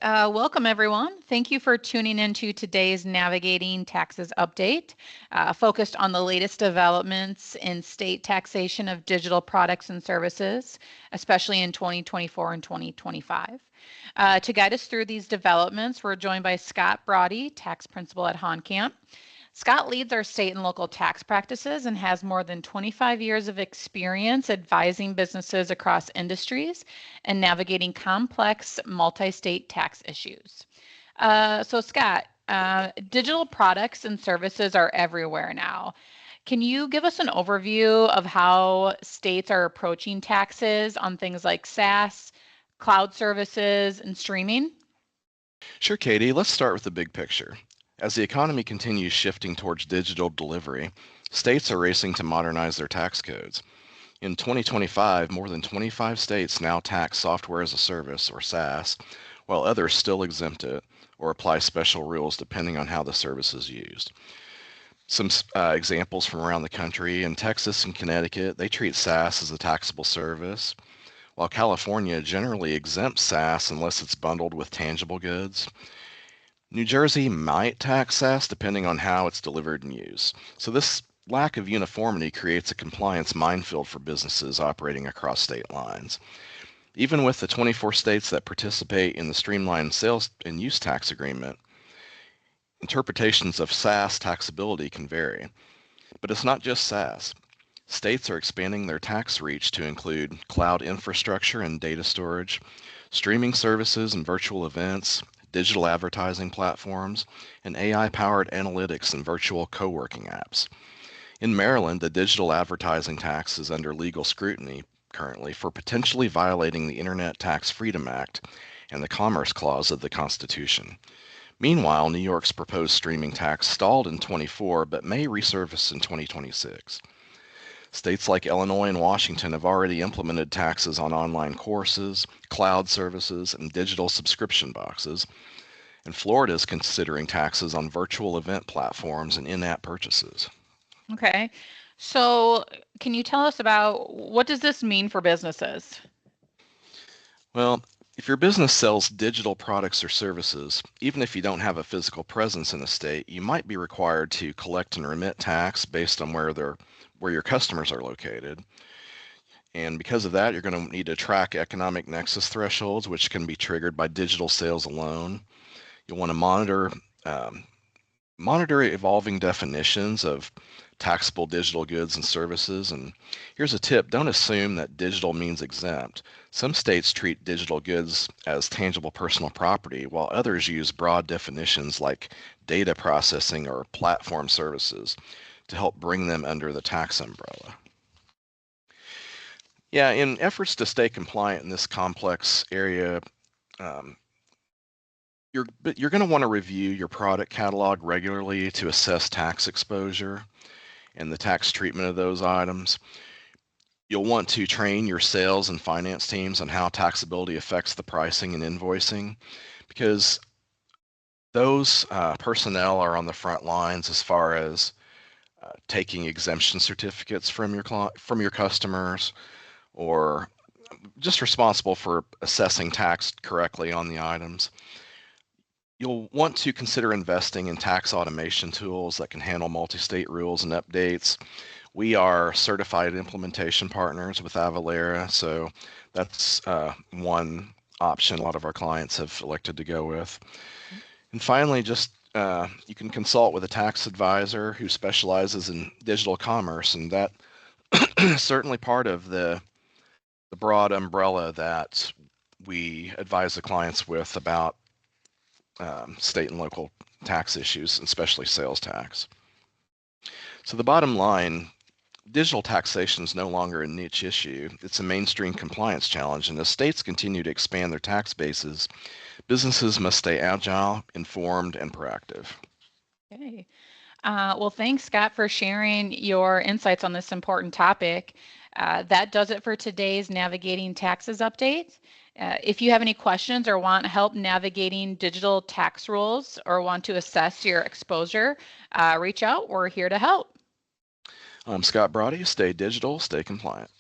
Welcome everyone. Thank you for tuning into today's Navigating Taxes update, focused on the latest developments in state taxation of digital products and services, especially in 2024 and 2025. To guide us through these developments, we're joined by Scott Brawdy, tax principal at Honkamp. Scott leads our state and local tax practices and has more than 25 years of experience advising businesses across industries and navigating complex multi-state tax issues. So Scott, digital products and services are everywhere now. Can you give us an overview of how states are approaching taxes on things like SaaS, cloud services, and streaming? Sure, Katie. Let's start with the big picture. As the economy continues shifting towards digital delivery, states are racing to modernize their tax codes. In 2025, more than 25 states now tax software as a service, or SaaS, while others still exempt it or apply special rules depending on how the service is used. Some examples from around the country: in Texas and Connecticut, they treat SaaS as a taxable service, while California generally exempts SaaS unless it's bundled with tangible goods. New Jersey might tax SaaS depending on how it's delivered and used. So this lack of uniformity creates a compliance minefield for businesses operating across state lines. Even with the 24 states that participate in the streamlined sales and use tax agreement, interpretations of SaaS taxability can vary. But it's not just SaaS. States are expanding their tax reach to include cloud infrastructure and data storage, streaming services and virtual events, digital advertising platforms, and AI-powered analytics and virtual co-working apps. In Maryland, the digital advertising tax is under legal scrutiny currently for potentially violating the Internet Tax Freedom Act and the Commerce Clause of the Constitution. Meanwhile, New York's proposed streaming tax stalled in 24 but may resurface in 2026. States like Illinois and Washington have already implemented taxes on online courses, cloud services, and digital subscription boxes, and Florida is considering taxes on virtual event platforms and in-app purchases. Okay, so can you tell us about what does this mean for businesses? Well, if your business sells digital products or services, even if you don't have a physical presence in a state, you might be required to collect and remit tax based on where your customers are located. And because of that, you're going to need to track economic nexus thresholds, which can be triggered by digital sales alone. You'll want to monitor evolving definitions of taxable digital goods and services. And here's a tip: don't assume that digital means exempt. Some states treat digital goods as tangible personal property, while others use broad definitions like data processing or platform services to help bring them under the tax umbrella. Yeah, in efforts to stay compliant in this complex area, you're going to want to review your product catalog regularly to assess tax exposure and the tax treatment of those items. You'll want to train your sales and finance teams on how taxability affects the pricing and invoicing, because those personnel are on the front lines as far as taking exemption certificates from your customers, or just responsible for assessing tax correctly on the items. You'll want to consider investing in tax automation tools that can handle multi-state rules and updates. We are certified implementation partners with Avalara, so that's one option a lot of our clients have elected to go with. And finally, just you can consult with a tax advisor who specializes in digital commerce, and that is certainly part of the broad umbrella that we advise the clients with about state and local tax issues, especially sales tax. So the bottom line: digital taxation is no longer a niche issue. It's a mainstream compliance challenge, and as states continue to expand their tax bases, businesses must stay agile, informed, and proactive. Okay. Well, thanks, Scott, for sharing your insights on this important topic. That does it for today's Navigating Taxes update. If you have any questions or want help navigating digital tax rules or want to assess your exposure, reach out. We're here to help. I'm Scott Brawdy. Stay digital, stay compliant.